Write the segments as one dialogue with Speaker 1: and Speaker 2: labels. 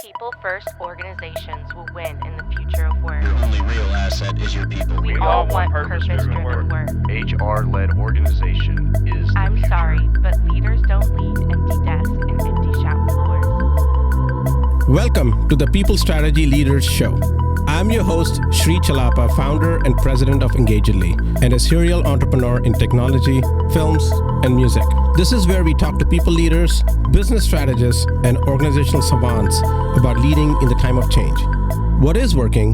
Speaker 1: People-first organizations will win in the future of work.
Speaker 2: Your only real asset is your people.
Speaker 1: We all want purpose-driven work.
Speaker 3: HR-led organization is the
Speaker 1: I'm
Speaker 3: future.
Speaker 1: sorry, but leaders don't lead empty desks and empty shop floors.
Speaker 4: Welcome to the People Strategy Leaders Show. I'm your host, Sri Chalapa, founder and president of Engagedly, and a serial entrepreneur in technology, films, and music. This is where we talk to people leaders, business strategists, and organizational savants about leading in the time of change. What is working,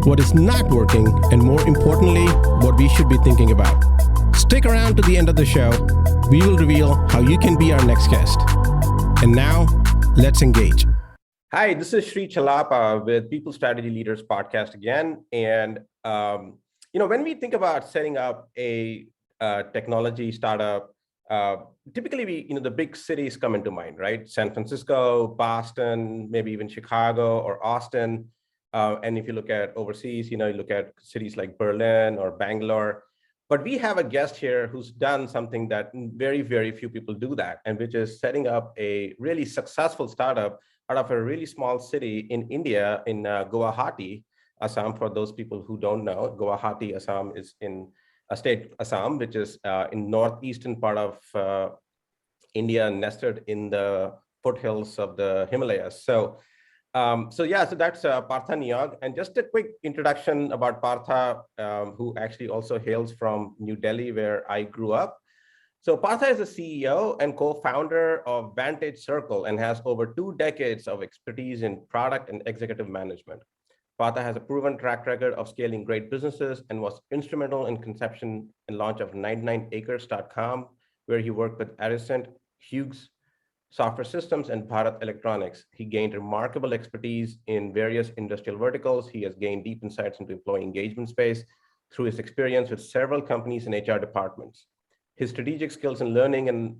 Speaker 4: what is not working, and more importantly, what we should be thinking about. Stick around to the end of the show. We will reveal how you can be our next guest. And now, let's engage. Hi, this is Sri Chalapa with People Strategy Leaders podcast again. And, when we think about setting up a technology startup, typically the big cities come into mind, right? San Francisco, Boston, maybe even Chicago or Austin. And if you look at overseas, you look at cities like Berlin or Bangalore. But we have a guest here who's done something that very, very few people do that, and which is setting up a really successful startup out of a really small city in India, in Guwahati, Assam. For those people who don't know, Guwahati, Assam is in a state, Assam, which is in northeastern part of India, nested in the foothills of the Himalayas. So that's Partha Neog. And just a quick introduction about Partha, who actually also hails from New Delhi, where I grew up. So Partha is the CEO and co-founder of Vantage Circle and has over 2 decades of expertise in product and executive management. Partha has a proven track record of scaling great businesses and was instrumental in conception and launch of 99acres.com, where he worked with Edison, Hughes Software Systems, and Bharat Electronics. He gained remarkable expertise in various industrial verticals. He has gained deep insights into employee engagement space through his experience with several companies and HR departments. His strategic skills in learning and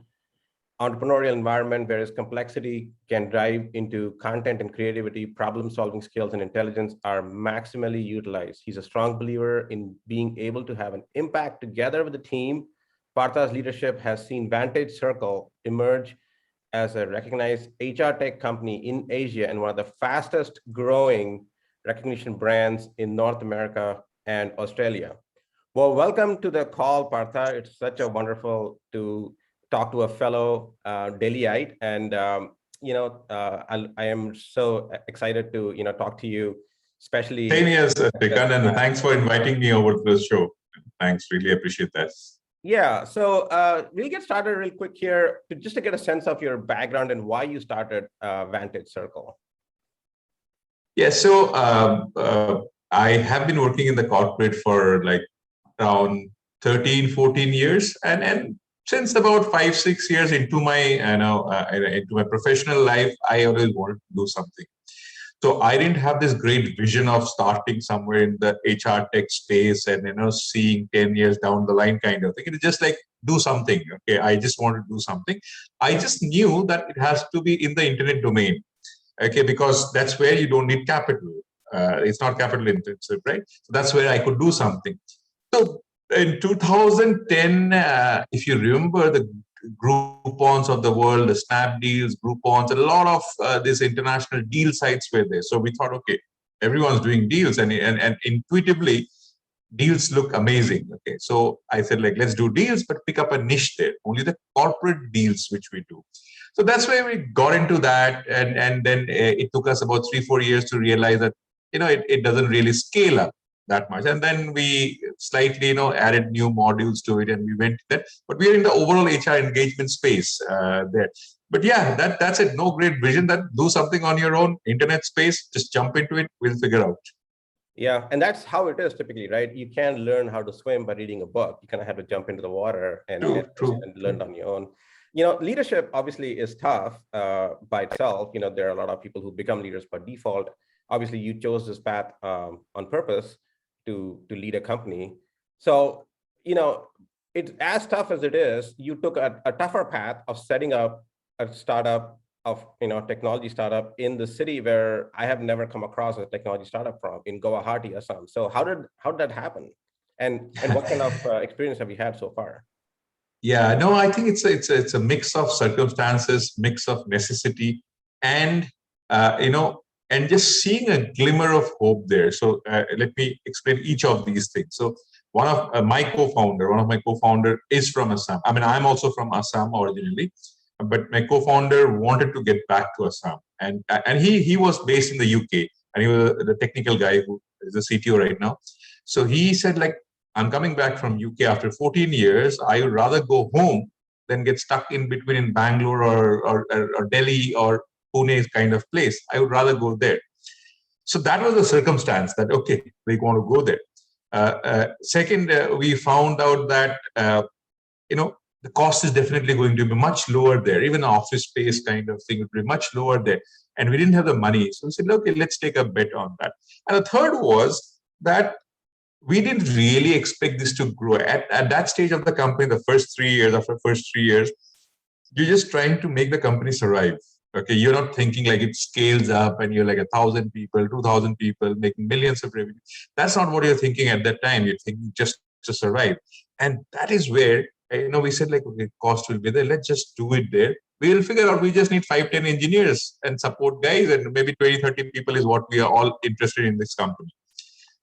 Speaker 4: entrepreneurial environment, where his complexity can drive into content and creativity, problem-solving skills, and intelligence are maximally utilized. He's a strong believer in being able to have an impact together with the team. Partha's leadership has seen Vantage Circle emerge as a recognized HR tech company in Asia and one of the fastest growing recognition brands in North America and Australia. Well, welcome to the call, Partha. It's such a wonderful to talk to a fellow Delhiite, and I am so excited to talk to you, especially.
Speaker 5: Same here, Srikanth, and thanks for inviting me over to the show. Thanks, really appreciate that.
Speaker 4: Yeah, so we'll get started real quick here to get a sense of your background and why you started Vantage Circle.
Speaker 5: Yeah, so I have been working in the corporate for like around 13, 14 years, and since about 5-6 years into my into my professional life, I always wanted to do something. So I didn't have this great vision of starting somewhere in the HR tech space and seeing 10 years down the line kind of thing. It's just like do something. Okay, I just wanted to do something. I just knew that it has to be in the internet domain. Okay, because that's where you don't need capital. It's not capital intensive, right? So that's where I could do something. So in 2010, if you remember the Groupons of the world, the Snapdeals, Groupons, a lot of these international deal sites were there. So we thought, okay, everyone's doing deals, and intuitively, deals look amazing. Okay, so I said, like, let's do deals, but pick up a niche there, only the corporate deals which we do. So that's why we got into that, and then it took us about 3-4 years to realize that it doesn't really scale up that much, and then we slightly added new modules to it, and we went there. But we are in the overall HR engagement space there. But yeah, that's it. No great vision. That do something on your own internet space. Just jump into it. We'll figure out.
Speaker 4: Yeah, and that's how it is typically, right? You can't learn how to swim by reading a book. You kind of have to jump into the water and learn on your own. Leadership obviously is tough by itself. There are a lot of people who become leaders by default. Obviously, you chose this path on purpose to lead a company. So, it's as tough as it is, you took a tougher path of setting up a startup of, technology startup in the city where I have never come across a technology startup from, in Guwahati, Assam. So how did that happen? And what kind of experience have you had so far?
Speaker 5: Yeah, no, I think it's a mix of circumstances, mix of necessity, and and just seeing a glimmer of hope there. So let me explain each of these things. So one of my co-founder is from Assam. I mean, I'm also from Assam originally, but my co-founder wanted to get back to Assam, and he was based in the UK, and he was the technical guy who is the CTO right now. So he said, like, I'm coming back from UK after 14 years. I would rather go home than get stuck in between in Bangalore or Delhi or Pune kind of place. I would rather go there. So that was the circumstance that, okay, we want to go there. Second, we found out that, the cost is definitely going to be much lower there. Even the office space kind of thing would be much lower there. And we didn't have the money. So we said, okay, let's take a bet on that. And the third was that we didn't really expect this to grow. At that stage of the company, the first 3 years, after the first 3 years, you're just trying to make the company survive. Okay, you're not thinking like it scales up and you're like 1,000 people, 2,000 people making millions of revenue. That's not what you're thinking at that time. You're thinking just to survive. And that is where, we said, like, okay, cost will be there. Let's just do it there. We'll figure out we just need 5-10 engineers and support guys, and maybe 20-30 people is what we are all interested in this company.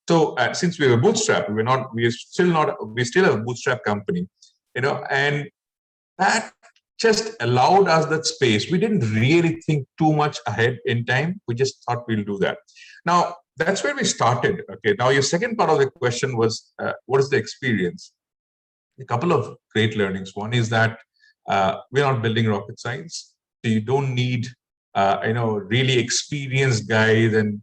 Speaker 5: So since we were bootstrapped, we still have a bootstrap company, and that just allowed us that space. We didn't really think too much ahead in time. We just thought we'll do that. Now, that's where we started. Okay. Now, your second part of the question was, what is the experience? A couple of great learnings. One is that we're not building rocket science. So you don't need, really experienced guys and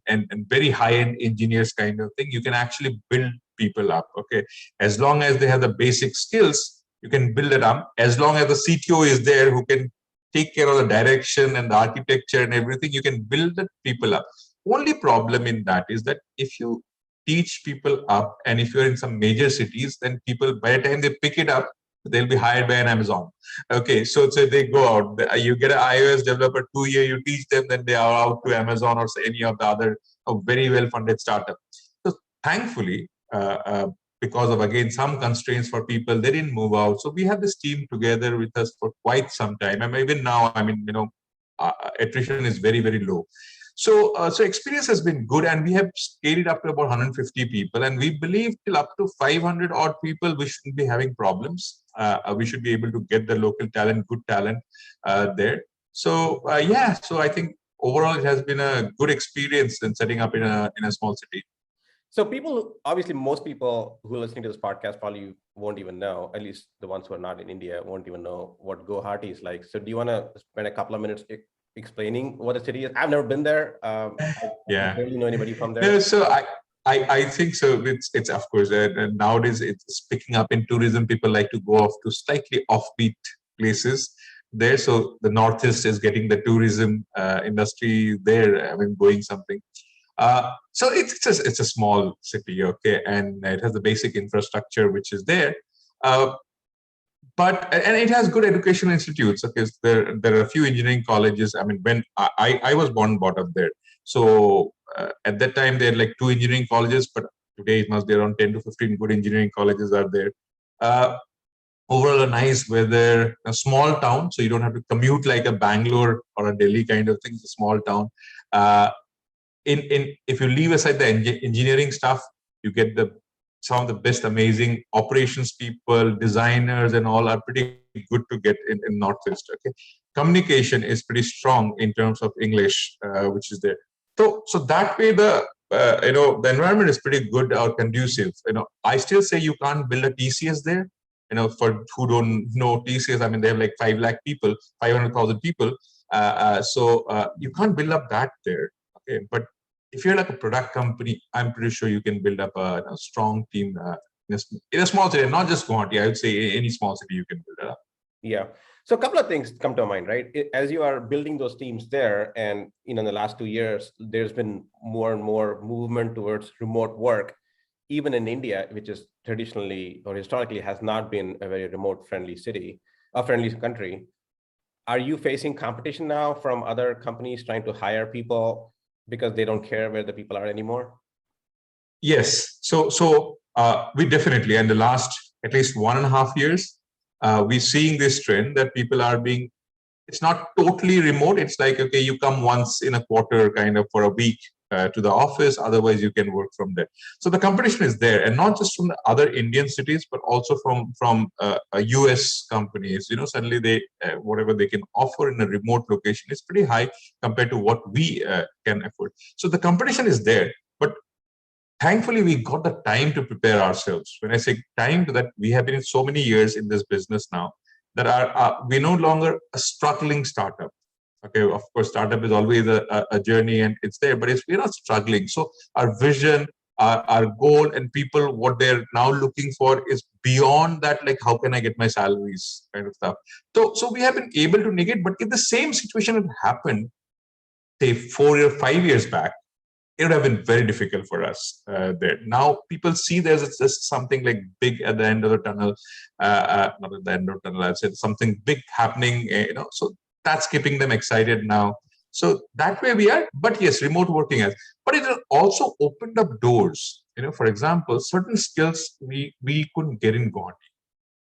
Speaker 5: very high-end engineers kind of thing. You can actually build people up. Okay. As long as they have the basic skills, you can build it up. As long as the CTO is there who can take care of the direction and the architecture and everything, you can build the people up. Only problem in that is that if you teach people up, and if you're in some major cities, then people, by the time they pick it up, they'll be hired by an Amazon. Okay, so they go out. You get an iOS developer 2 years, you teach them, then they are out to Amazon or any of the other very well-funded startup. So thankfully, because of, again, some constraints for people, they didn't move out. So we have this team together with us for quite some time. And even now, attrition is very, very low. So experience has been good, and we have scaled it up to about 150 people. And we believe till up to 500 odd people, we shouldn't be having problems. We should be able to get the local talent, good talent there. So I think overall it has been a good experience in setting up in a small city.
Speaker 6: So most people who are listening to this podcast probably won't even know, at least the ones who are not in India won't even know what Guwahati is like. So do you want to spend a couple of minutes explaining what the city is? I've never been there. I barely know anybody from there.
Speaker 5: No, so I think so. It's of course, and nowadays it's picking up in tourism. People like to go off to slightly offbeat places there. So the Northeast is getting the tourism industry there. Going something. So it's a small city, okay, and it has the basic infrastructure which is there, but it has good educational institutes. Okay, there are a few engineering colleges. When I was born and brought up there, so at that time there are like 2 engineering colleges, but today it must be around 10 to 15 good engineering colleges are there. Overall, a nice weather, a small town, so you don't have to commute like a Bangalore or a Delhi kind of thing. It's a small town. If you leave aside the engineering stuff, you get some of the best amazing operations people, designers, and all are pretty good to get in Northeast. Okay, communication is pretty strong in terms of English, which is there. So that way the environment is pretty good or conducive. I still say you can't build a TCS there. For who don't know TCS, they have like 5 lakh people, 500,000 people. So you can't build up that there. Okay, but if you're like a product company, I'm pretty sure you can build up a strong team in a small city, not just Guwahati. I would say any small city you can build it up.
Speaker 6: Yeah. So a couple of things come to mind, right? As you are building those teams there, and in the last 2 years, there's been more and more movement towards remote work, even in India, which is traditionally or historically has not been a very remote friendly country. Are you facing competition now from other companies trying to hire people because they don't care where the people are anymore?
Speaker 5: Yes. So we definitely, in the last at least 1.5 years, we're seeing this trend that people are being it's not totally remote. It's like, okay, you come once in a quarter kind of for a week to the office. Otherwise, you can work from there. So the competition is there, and not just from the other Indian cities, but also from US companies. Suddenly they whatever they can offer in a remote location is pretty high compared to what we can afford. So the competition is there, but thankfully we got the time to prepare ourselves. When I say time, that we have been in so many years in this business now that we're no longer a struggling startup. Okay, of course, startup is always a journey and it's there, but we're not struggling. So our vision, our goal, and people, what they're now looking for is beyond that, like how can I get my salaries kind of stuff. So we have been able to negate, but if the same situation had happened, say 4 or 5 years back, it would have been very difficult for us there. Now people see there's just something like big at the end of the tunnel, not at the end of the tunnel, I'd say something big happening, so that's keeping them excited now. So that way we are, but yes, remote working has, but it has also opened up doors. For example, certain skills we couldn't get in Guwahati.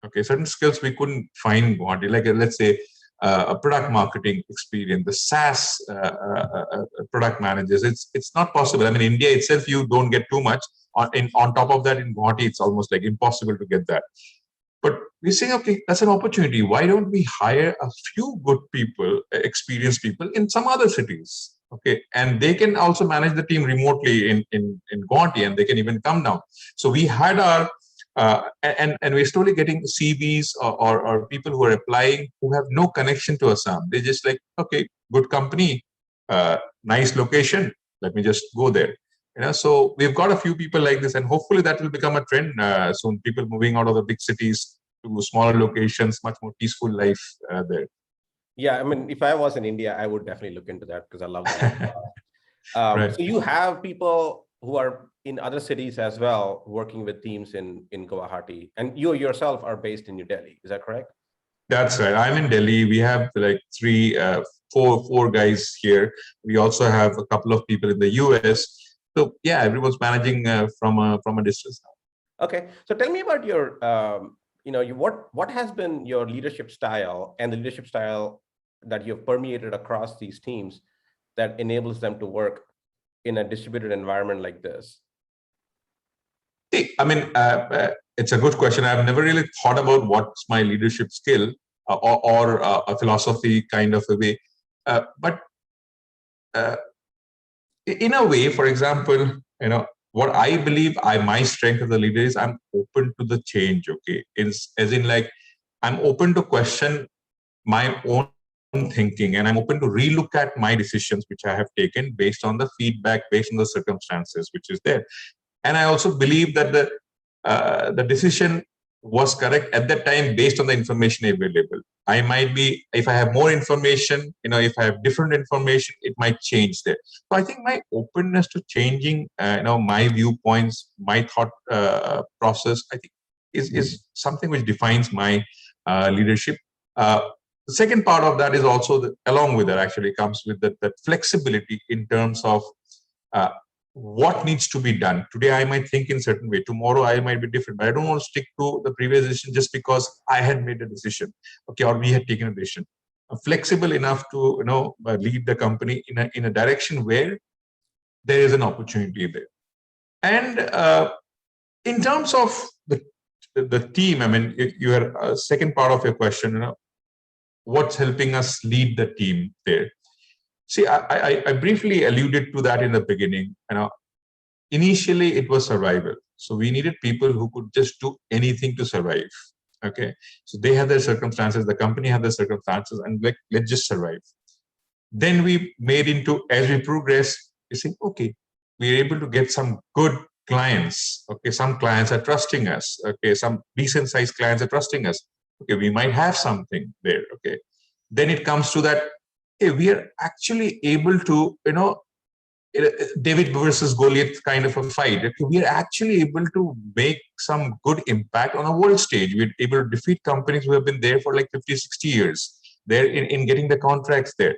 Speaker 5: Okay, certain skills we couldn't find in Guwahati, like let's say a product marketing experience, the SaaS product managers. It's not possible. I mean, India itself, you don't get too much. On top of that, in Guwahati, it's almost like impossible to get that. But we say, okay, that's an opportunity. Why don't we hire a few good people, experienced people in some other cities? Okay, and they can also manage the team remotely in Guwahati, and they can even come down. So we had our and we're slowly getting CVs or people who are applying who have no connection to Assam. They're just like, okay, good company, nice location, let me just go there. So we've got a few people like this, and hopefully that will become a trend soon. People moving out of the big cities to smaller locations, much more peaceful life there.
Speaker 6: Yeah, I mean, if I was in India, I would definitely look into that because I love that. Right. So you have people who are in other cities as well, working with teams in Guwahati, and you yourself are based in New Delhi. Is that correct?
Speaker 5: That's right. I'm in Delhi. We have like four guys here. We also have a couple of people in the US. So yeah, everyone's managing from a distance now.
Speaker 6: Okay. So tell me about your, what has been your leadership style and the leadership style that you've permeated across these teams that enables them to work in a distributed environment like this?
Speaker 5: See, I mean, it's a good question. I've never really thought about what's my leadership skill or a philosophy kind of a way. But in a way, for example, what I believe my strength as a leader is I'm open to the change. Okay, as in like I'm open to question my own thinking, and I'm open to relook at my decisions which I have taken based on the feedback, based on the circumstances which is there. And I also believe that the decision was correct at that time based on the information available. I might be, if I have more information, if I have different information, it might change there. So I think my openness to changing, my viewpoints, my thought process, I think is something which defines my leadership. The second part of that is also along with that actually comes with that flexibility in terms of what needs to be done. Today I might think in a certain way, tomorrow I might be different, but I don't want to stick to the previous decision just because I had made a decision, okay, or we had taken a decision. I'm flexible enough to lead the company in a direction where there is an opportunity there. And in terms of the team, I mean, your second part of your question, what's helping us lead the team there? See, I briefly alluded to that in the beginning. Initially it was survival. So we needed people who could just do anything to survive. Okay, so they had their circumstances, the company had their circumstances, and let's just survive. Then we made into, as we progress, we say, okay, we're able to get some good clients. Okay, some clients are trusting us. Okay, some decent sized clients are trusting us. Okay, we might have something there. Okay, then it comes to that. Hey, we are actually able to, David versus Goliath kind of a fight. Okay, we are actually able to make some good impact on a world stage. We're able to defeat companies who have been there for like 50, 60 years. They're in getting the contracts there.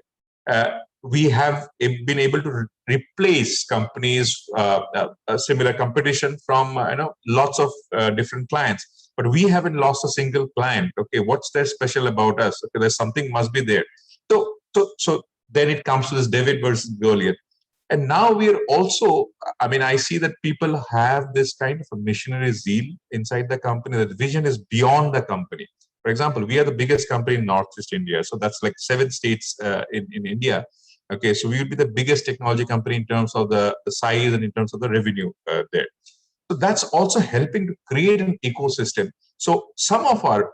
Speaker 5: We have been able to replace companies, similar competition from lots of different clients. But we haven't lost a single client. Okay, what's there special about us? Okay, there's something must be there. So then it comes to this David versus Goliath. And now we're also, I mean, I see that people have this kind of a missionary zeal inside the company. That vision is beyond the company. For example, we are the biggest company in Northeast India. So that's like 7 states in India. Okay, so we will be the biggest technology company in terms of the size and in terms of the revenue there. So that's also helping to create an ecosystem. So some of our,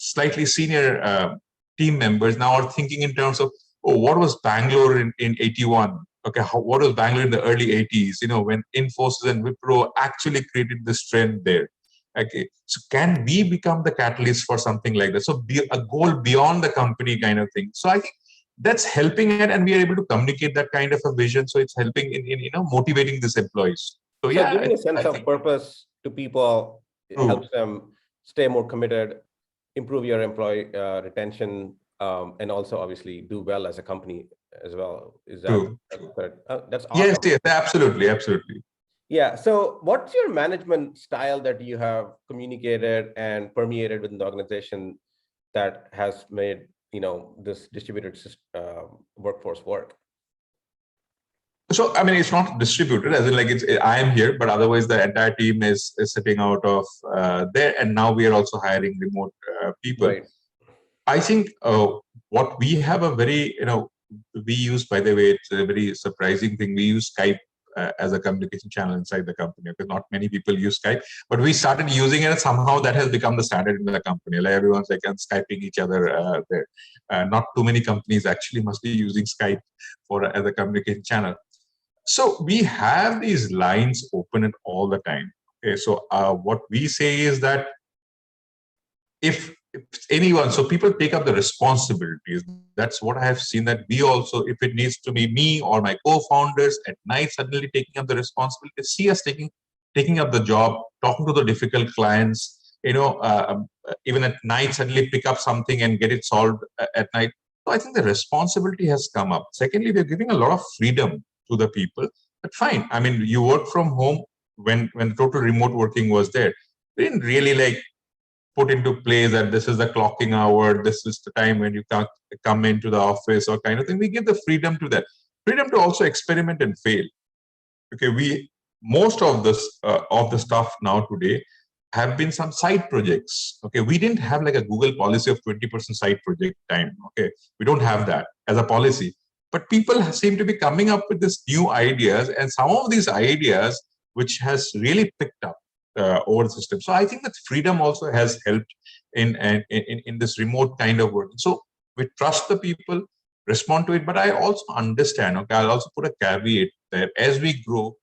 Speaker 5: slightly senior team members now are thinking in terms of, oh, what was Bangalore in 81? Okay, what was Bangalore in the early 80s? When Infosys and Wipro actually created this trend there. Okay, so can we become the catalyst for something like that? So be a goal beyond the company kind of thing. So I think that's helping it, and we are able to communicate that kind of a vision. So it's helping in motivating these employees. So yeah,
Speaker 6: giving a sense of purpose to people, it helps them stay more committed, improve your employee retention, and also obviously do well as a company as well. Is that correct? That's awesome.
Speaker 5: Yes, absolutely.
Speaker 6: Yeah. So what's your management style that you have communicated and permeated within the organization that has made, this distributed workforce work?
Speaker 5: So, I mean, it's not distributed as in like I am here, but otherwise the entire team is sitting out of there. And now we are also hiring remote people.
Speaker 6: Right.
Speaker 5: I think what we have a very, we use, by the way, it's a very surprising thing. We use Skype as a communication channel inside the company, because not many people use Skype, but we started using it, and somehow that has become the standard in the company. Like everyone's like Skyping each other there. Not too many companies actually must be using Skype as a communication channel. So we have these lines open all the time. Okay, so what we say is that if anyone, so people take up the responsibilities. That's what I have seen, that we also, if it needs to be me or my co-founders at night suddenly taking up the responsibility, see us taking up the job, talking to the difficult clients, even at night suddenly pick up something and get it solved at night. So I think the responsibility has come up. Secondly, we're giving a lot of freedom to the people. But fine, I mean, you work from home when total remote working was there. We didn't really put into place that this is the clocking hour, this is the time when you can't come into the office or kind of thing. We give the freedom to that, freedom to also experiment and fail. Okay, most of the stuff now today have been some side projects. Okay, we didn't have like a Google policy of 20% side project time. Okay, we don't have that as a policy, but people seem to be coming up with these new ideas, and some of these ideas which has really picked up over the system. So I think that freedom also has helped in this remote kind of work. So we trust the people, respond to it, but I also understand. Okay, I'll also put a caveat there. As we grow,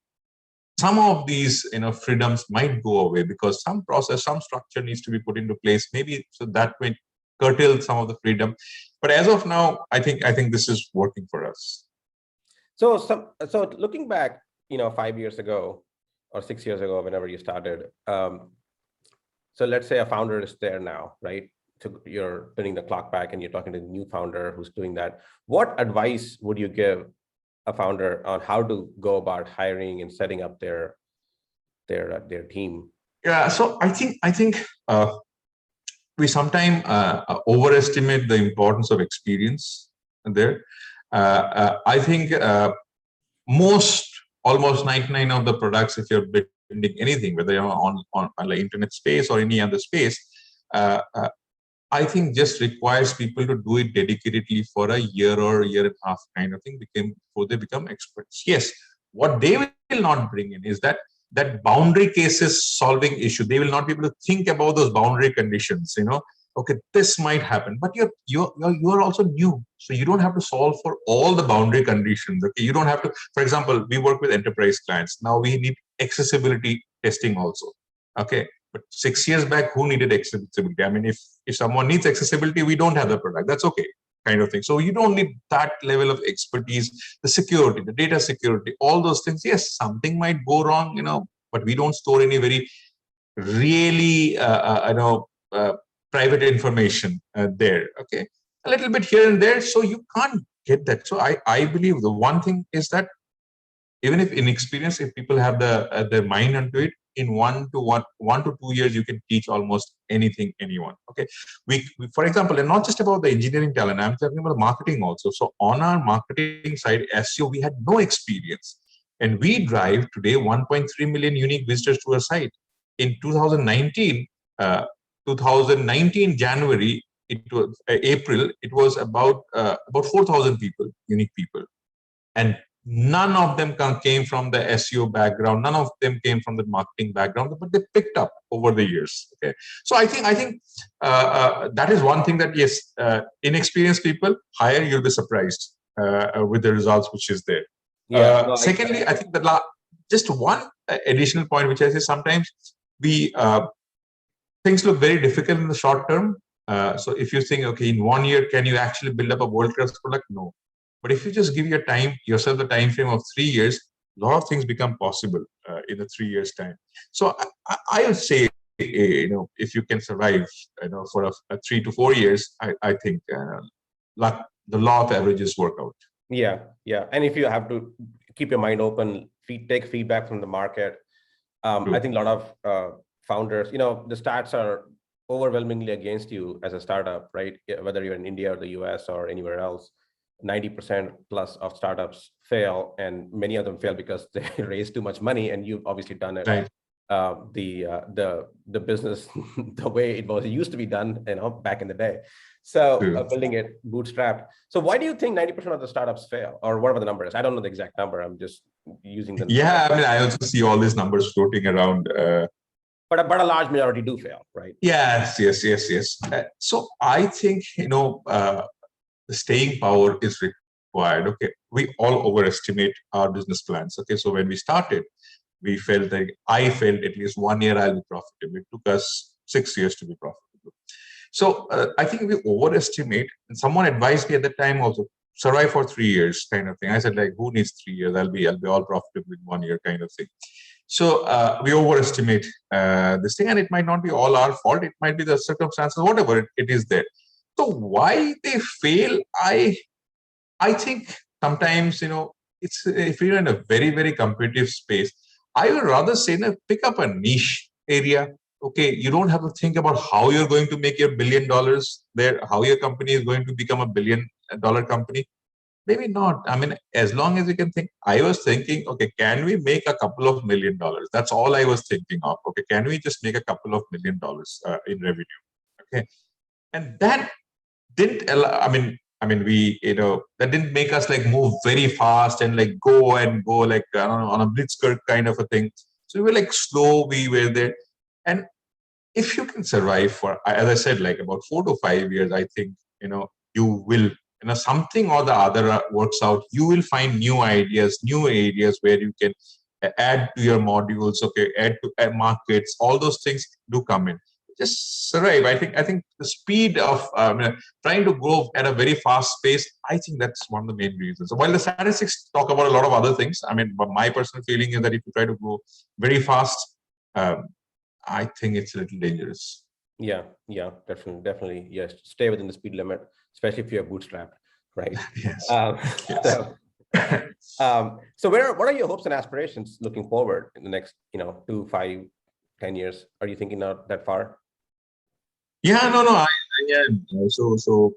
Speaker 5: some of these freedoms might go away because some process, some structure needs to be put into place. Maybe so that may curtail some of the freedom. But as of now, I think this is working for us.
Speaker 6: So looking back, 5 years ago or 6 years ago, whenever you started, so let's say a founder is there now, right? So you're turning the clock back and you're talking to the new founder who's doing that. What advice would you give a founder on how to go about hiring and setting up their team?
Speaker 5: Yeah, so I think we sometimes overestimate the importance of experience there. I think almost 99 of the products, if you're building anything, whether you're on like internet space or any other space, I think just requires people to do it dedicatedly for a year or a year and a half kind of thing before they become experts. Yes, what they will not bring in is that boundary cases solving issue. They will not be able to think about those boundary conditions. Okay, this might happen, but you are also new, so you don't have to solve for all the boundary conditions. Okay, you don't have to. For example, we work with enterprise clients. Now we need accessibility testing also. Okay, but 6 years back, who needed accessibility? I mean, if someone needs accessibility, we don't have the product. That's okay, kind of thing. So you don't need that level of expertise. The security, the data security, all those things. Yes, something might go wrong, but we don't store any very really, private information there. Okay, a little bit here and there. So you can't get that. So I believe the one thing is that even if inexperienced, if people have their mind onto it, in 1 to 2 years, you can teach almost anything, anyone. Okay, we for example, and not just about the engineering talent, I'm talking about marketing also. So on our marketing side, SEO, we had no experience, and we drive today 1.3 million unique visitors to our site. In 2019, 2019 January, it was April, it was about 4,000 people, unique people, and none of them came from the SEO background. None of them came from the marketing background, but they picked up over the years. Okay, so I think that is one thing that, yes, inexperienced people hire, you'll be surprised with the results which is there.
Speaker 6: Yeah. No,
Speaker 5: secondly, I think just one additional point which I say, sometimes we things look very difficult in the short term. So if you think, okay, in 1 year, can you actually build up a world-class product? No. But if you just give yourself the time frame of 3 years, a lot of things become possible in the 3 years time. So I would say, if you can survive, for a 3 to 4 years, I think the law of averages work out.
Speaker 6: Yeah. And if you have to keep your mind open, take feedback from the market. I think a lot of founders, the stats are overwhelmingly against you as a startup, right? Whether you're in India or the US or anywhere else. 90% plus of startups fail, and many of them fail because they raise too much money, and you've obviously done it.
Speaker 5: Right.
Speaker 6: The business the way it used to be done, back in the day. So building it bootstrapped. So why do you think 90% of the startups fail, or whatever the number is? I don't know the exact number. I'm just using the number.
Speaker 5: Yeah, I mean, I also see all these numbers floating around.
Speaker 6: But a large majority do fail, right?
Speaker 5: Yes. So I think the staying power is required. Okay, we all overestimate our business plans. Okay, so when we started, I felt at least 1 year I'll be profitable. It took us 6 years to be profitable. So I think we overestimate. And someone advised me at the time also, survive for 3 years kind of thing. I said, like, who needs 3 years? I'll be all profitable in 1 year kind of thing. So we overestimate this thing, and it might not be all our fault. It might be the circumstances, whatever it is there. So why they fail, I think sometimes, it's, if you're in a very, very competitive space, I would rather say, pick up a niche area. Okay, you don't have to think about how you're going to make your $1 billion there, how your company is going to become $1 billion company. Maybe not. I mean, as long as you can think. I was thinking, okay, can we make a couple of $1 million? That's all I was thinking of. Okay, can we just make a couple of $1 million in revenue? Okay, and that didn't allow, we, that didn't make us like move very fast and like go like, I don't know, on a blitzkrieg kind of a thing. So we were like slow, we were there. And if you can survive for, as I said, like about 4 to 5 years, I think, you will, something or the other works out. You will find new ideas, new areas where you can add to your modules, okay, add to markets, all those things do come in. Just survive. I think the speed of trying to grow at a very fast pace, I think that's one of the main reasons. So while the statistics talk about a lot of other things, but my personal feeling is that if you try to grow very fast, I think it's a little dangerous.
Speaker 6: Yeah, definitely. Yes, stay within the speed limit, especially if you're bootstrapped, right?
Speaker 5: Yes.
Speaker 6: Yes. So what are your hopes and aspirations looking forward in the next, 2, 5, 10 years? Are you thinking out that far?
Speaker 5: Yeah, no. So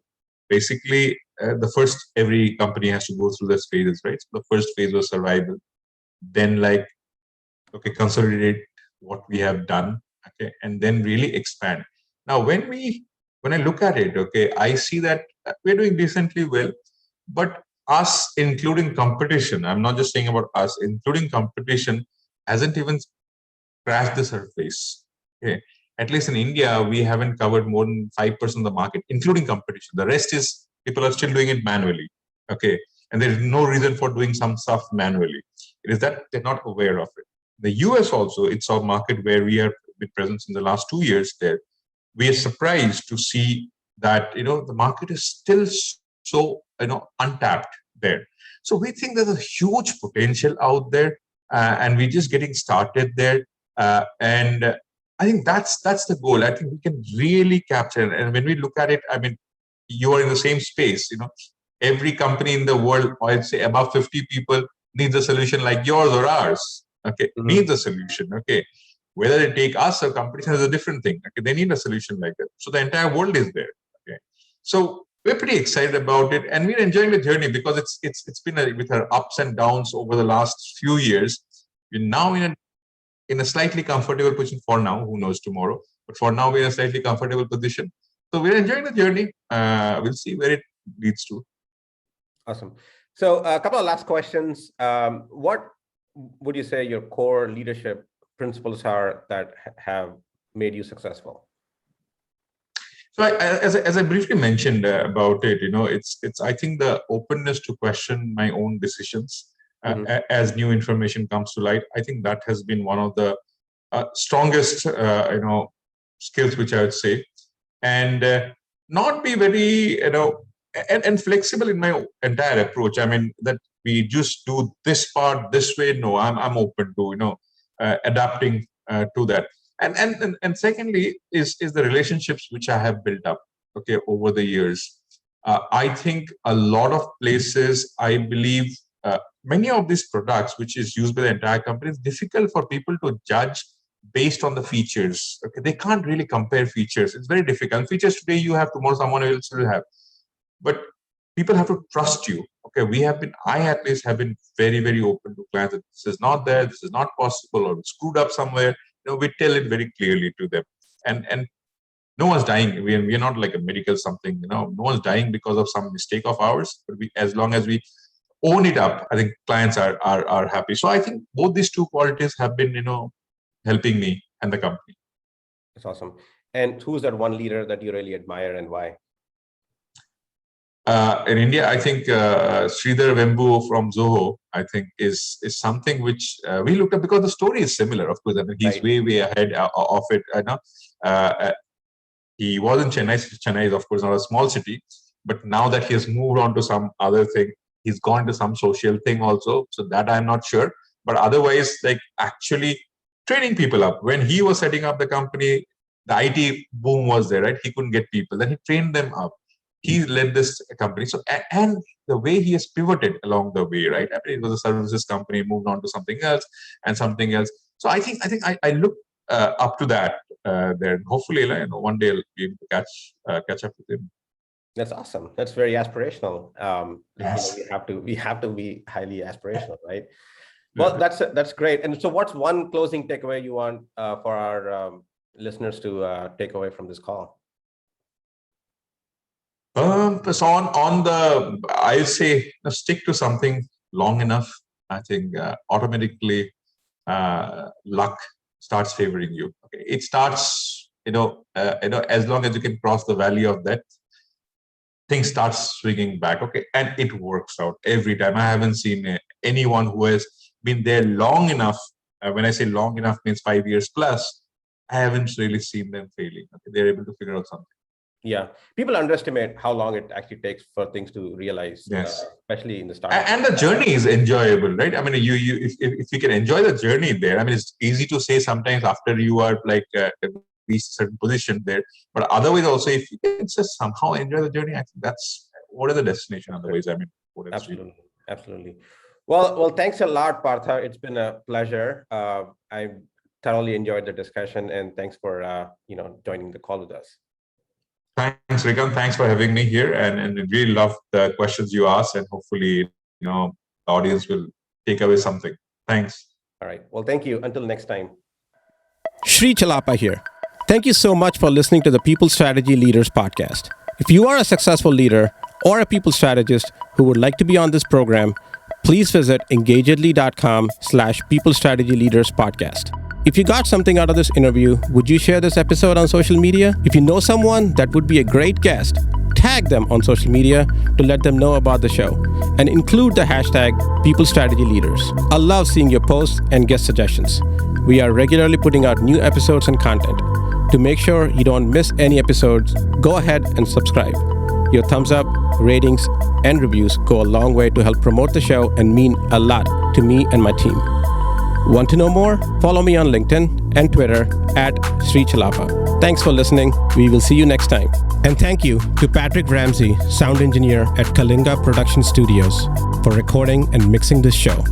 Speaker 5: basically, the first, every company has to go through those phases, right? So the first phase was survival. Then, like, okay, consolidate what we have done, okay, and then really expand. Now, when I look at it, okay, I see that we're doing decently well, but us, including competition, I'm not just saying about us, including competition, hasn't even scratched the surface. Okay. At least in India, we haven't covered more than 5% of the market, including competition. The rest is people are still doing it manually. Okay. And there's no reason for doing some stuff manually. It is that they're not aware of it. The US also, it's our market where we have been present in the last 2 years there. We are surprised to see that, the market is still so, untapped there. So we think there's a huge potential out there, and we're just getting started there. And I think that's the goal. I think we can really capture it. And when we look at it, you are in the same space, every company in the world, I'd say above 50 people, needs a solution like yours or ours. Okay, needs a solution. Okay, whether they take us or companies is a different thing. Okay, they need a solution like that. So the entire world is there. Okay, so we're pretty excited about it, and we're enjoying the journey because it's been with our ups and downs over the last few years. We're now in a slightly comfortable position for now. Who knows tomorrow? But for now, we're in a slightly comfortable position. So we're enjoying the journey. We'll see where it leads to.
Speaker 6: Awesome. So a couple of last questions. What would you say your core leadership principles are that have made you successful?
Speaker 5: So as I briefly mentioned about it, it's I think the openness to question my own decisions as new information comes to light. I think that has been one of the strongest skills, which I would say, and not be very and flexible in my entire approach. I mean that we just do this part this way. No, I'm open to adapting to that. And secondly is the relationships which I have built up over the years. I think a lot of places, I believe many of these products which is used by the entire company, is difficult for people to judge based on the features. Okay, they can't really compare features. It's very difficult. Features today you have, tomorrow someone else will have. But people have to trust you. Okay, I at least have been very, very open to clients that this is not there, this is not possible, or it's screwed up somewhere. We tell it very clearly to them. And no one's dying. We're not like a medical something, no one's dying because of some mistake of ours. But as long as we own it up, I think clients are happy. So I think both these two qualities have been, helping me and the company.
Speaker 6: That's awesome. And who's that one leader that you really admire and why?
Speaker 5: In India, I think Sridhar Vembu from Zoho, I think is something which we looked at because the story is similar. Of course, I mean he's way ahead of it. He was in Chennai. Chennai is of course not a small city, but now that he has moved on to some other thing, he's gone to some social thing also. So that I'm not sure. But otherwise, like actually training people up. When he was setting up the company, the IT boom was there, right? He couldn't get people. Then he trained them up. He led this company. So, and the way he has pivoted along the way, right? I mean, it was a services company, moved on to something else and something else. So I think I look up to that there. Hopefully, one day I'll be able to catch up with him.
Speaker 6: That's awesome. That's very aspirational.
Speaker 5: Yes.
Speaker 6: We have to be highly aspirational, right? Well, that's great. And so, what's one closing takeaway you want for our listeners to take away from this call?
Speaker 5: So I say stick to something long enough. I think automatically luck starts favoring you. Okay. It starts, as long as you can cross the valley of that, things start swinging back. Okay, and it works out every time. I haven't seen anyone who has been there long enough. When I say long enough, means 5 years plus. I haven't really seen them failing. Okay, they're able to figure out something.
Speaker 6: Yeah, people underestimate how long it actually takes for things to realize.
Speaker 5: Yes,
Speaker 6: especially in the start.
Speaker 5: And the journey is enjoyable, right? I mean, if you can enjoy the journey there. I mean, it's easy to say sometimes after you are like reach a certain position there, but otherwise also if you can just somehow enjoy the journey, I think that's what is the destination. Otherwise, I mean,
Speaker 6: absolutely. Well, thanks a lot, Partha. It's been a pleasure. I thoroughly enjoyed the discussion, and thanks for joining the call with us.
Speaker 5: Thanks, Rikan. Thanks for having me here, and really love the questions you asked, and hopefully, the audience will take away something. Thanks.
Speaker 6: All right. Well, thank you. Until next time.
Speaker 4: Sri Chalapa here. Thank you so much for listening to the People Strategy Leaders podcast. If you are a successful leader or a people strategist who would like to be on this program, please visit engagedly.com/People Strategy Leaders podcast. If you got something out of this interview, would you share this episode on social media? If you know someone that would be a great guest, tag them on social media to let them know about the show and include the hashtag People Strategy Leaders. I love seeing your posts and guest suggestions. We are regularly putting out new episodes and content. To make sure you don't miss any episodes, go ahead and subscribe. Your thumbs up, ratings, and reviews go a long way to help promote the show and mean a lot to me and my team. Want to know more? Follow me on LinkedIn and Twitter @Sri Chalapa. Thanks for listening. We will see you next time. And thank you to Patrick Ramsey, sound engineer at Kalinga Production Studios, for recording and mixing this show.